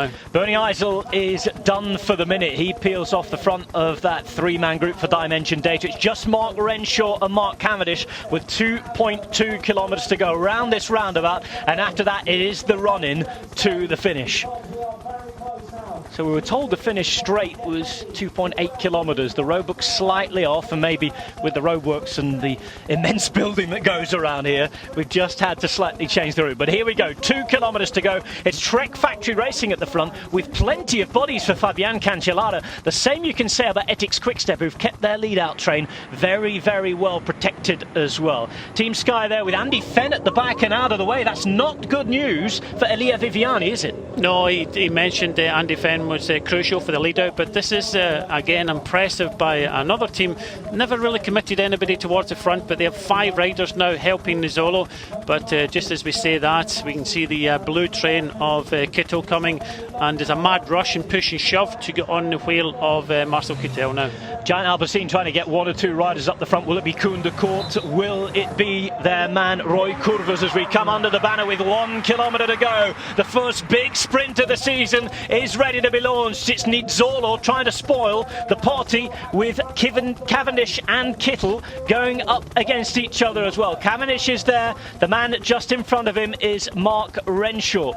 now. Bernie Eisel is done for the minute. He peels off the front of that three-man group for Dimension Data. It's just Mark Renshaw and Mark Cavendish with 2.2 kilometres to go around this roundabout, and after that it is the run-in to the finish. So we were told the finish straight was 2.8 kilometres. The roadbook's slightly off, and maybe with the roadworks and the immense building that goes around here, we've just had to slightly change the route. But here we go, 2 kilometres to go. It's Trek Factory Racing at the front with plenty of bodies for Fabian Cancellara. The same you can say about Ethics Quickstep, who've kept their lead-out train very, very well protected as well. Team Sky there with Andy Fenn at the back and out of the way. That's not good news for Elia Viviani, is it? No, he mentioned Andy Fenn was crucial for the lead out, but this is again impressive by another team. Never really committed anybody towards the front, but they have 5 riders now helping Nizzolo. But just as we say that, we can see the blue train of Kittel coming, and there's a mad rush and push and shove to get on the wheel of Marcel Kittel now. Giant Alpecin trying to get 1 or 2 riders up the front. Will it be Koen de Court? Will it be their man Roy Curvers as we come under the banner with 1 kilometre to go? The first big sprint of the season is ready to be launched. It's Nizzolo trying to spoil the party with Cavendish and Kittel going up against each other as well. Cavendish is there. The man just in front of him is Mark Renshaw.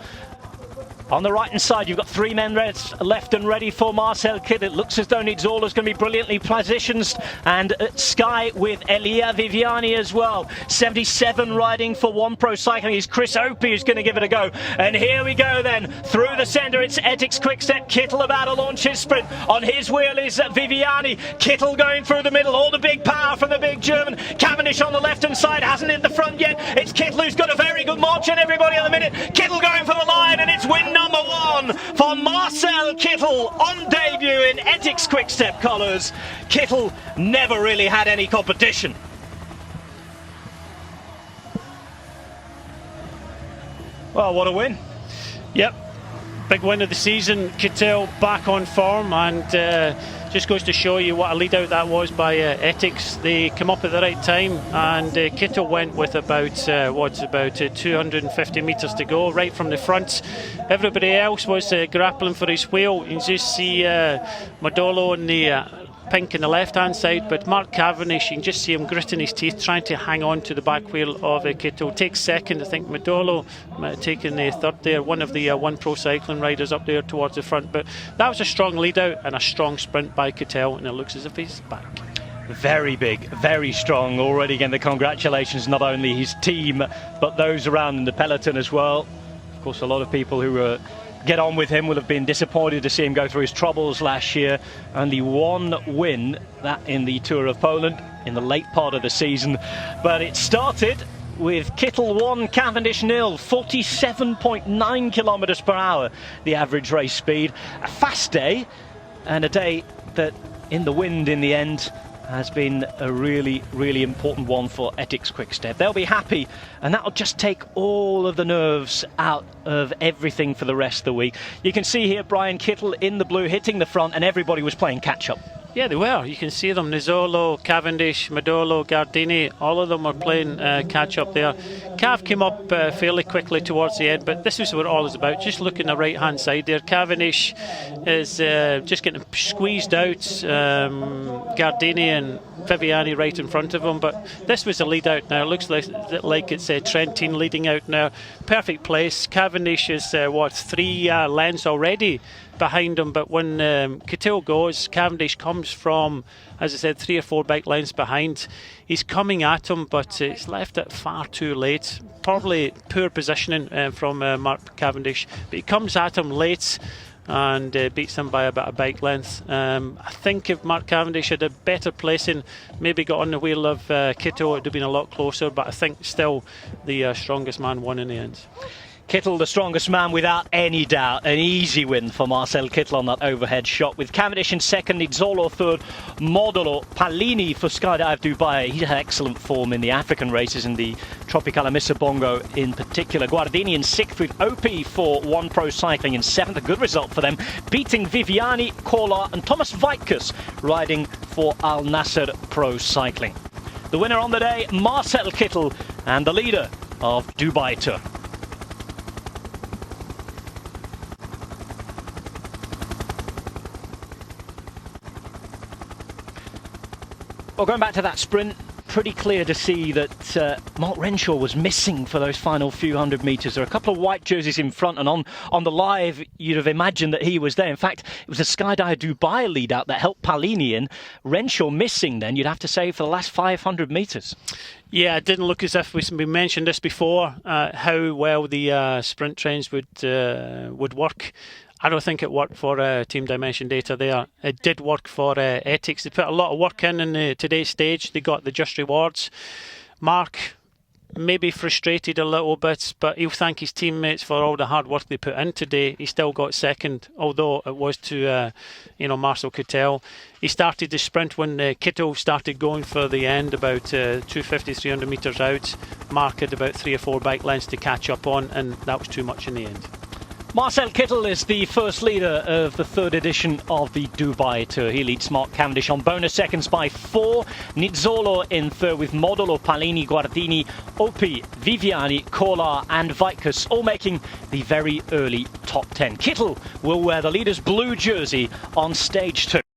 On the right-hand side, you've got 3 men left and ready for Marcel Kittel. It looks as though Nizzolo's going to be brilliantly positioned. And Sky with Elia Viviani as well. 77 riding for One Pro Cycling. It's Chris Opie who's going to give it a go. And here we go then. Through the centre, it's Ethics Quickstep. Kittel about to launch his sprint. On his wheel is Viviani. Kittel going through the middle. All the big power from the big German. Cavendish on the left-hand side. Hasn't hit the front yet. It's Kittel who's got a very good march on everybody on the minute. Kittel going for the line, and it's win number 1 for Marcel Kittel on debut in Ethics Quickstep colours. Kittel never really had any competition. Well, what a win. Yep, big win of the season. Kittel back on form, and just goes to show you what a lead out that was by Ethics. They come up at the right time, and Kittel went with about 250 metres to go right from the front. Everybody else was grappling for his wheel. You can just see Modolo in the pink on the left hand side, but Mark Cavendish, you can just see him gritting his teeth trying to hang on to the back wheel of Kittel. Takes second. I think Modolo might have taken the third there, one of the One Pro Cycling riders up there towards the front. But that was a strong lead out and a strong sprint by Kittel, and it looks as if he's back. Very big, very strong already. Again, the congratulations, not only his team but those around in the peloton as well. Of course, a lot of people who get on with him will have been disappointed to see him go through his troubles last year. Only 1 win, that in the Tour of Poland in the late part of the season. But it started with Kittel 1, Cavendish 0, 47.9 kilometres per hour, the average race speed. A fast day, and a day that in the wind in the end has been a really, really important one for Ethics Quickstep. They'll be happy, and that'll just take all of the nerves out of everything for the rest of the week. You can see here Brian Kittel in the blue hitting the front, and everybody was playing catch-up. Yeah, they were. You can see them. Nizzolo, Cavendish, Modolo, Gardini, all of them were playing catch-up there. Cav came up fairly quickly towards the end, but this is what it all is about. Just look in the right-hand side there. Cavendish is just getting squeezed out. Gardini and Viviani right in front of him, but this was a lead out now. It looks like it's Trentin leading out now. Perfect place. Cavendish is 3 lengths already behind him, but when Kittel goes, Cavendish comes from, as I said, 3 or 4 bike lengths behind. He's coming at him, but he's left it far too late. Probably poor positioning from Mark Cavendish, but he comes at him late and beats him by about a bike length. I think if Mark Cavendish had a better placing, maybe got on the wheel of Kittel, it would have been a lot closer, but I think still the strongest man won in the end. Kittel, the strongest man without any doubt. An easy win for Marcel Kittel on that overhead shot, with Cavendish in second, Nizzolo third, Modolo, Palini for Skydive Dubai. He had excellent form in the African races, in the Tropicala Missa Bongo in particular. Guardini in sixth, with Opie for One Pro Cycling in seventh. A good result for them, beating Viviani, Kolar and Thomas Weitkus riding for Al Nasser Pro Cycling. The winner on the day, Marcel Kittel, and the leader of Dubai Tour. Well, going back to that sprint, pretty clear to see that Mark Renshaw was missing for those final few hundred metres. There are a couple of white jerseys in front, and on the live, you'd have imagined that he was there. In fact, it was a Skydive Dubai lead out that helped Palini in. Renshaw missing then, you'd have to say, for the last 500 metres. Yeah, it didn't look as if we mentioned this before, how well the sprint trains would work. I don't think it worked for Team Dimension Data there. It did work for Ethics. They put a lot of work in today's stage. They got the just rewards. Mark maybe frustrated a little bit, but he'll thank his teammates for all the hard work they put in today. He still got second, although it was to Marcel Kittel. He started the sprint when Kittel started going for the end, about 250, 300 metres out. Mark had about 3 or 4 bike lengths to catch up on, and that was too much in the end. Marcel Kittel is the first leader of the 3rd edition of the Dubai Tour. He leads Mark Cavendish on bonus seconds by 4. Nizzolo in 3rd with Modolo, Palini, Guardini, Opie, Viviani, Kolar and Vikas, all making the very early top 10. Kittel will wear the leader's blue jersey on stage 2.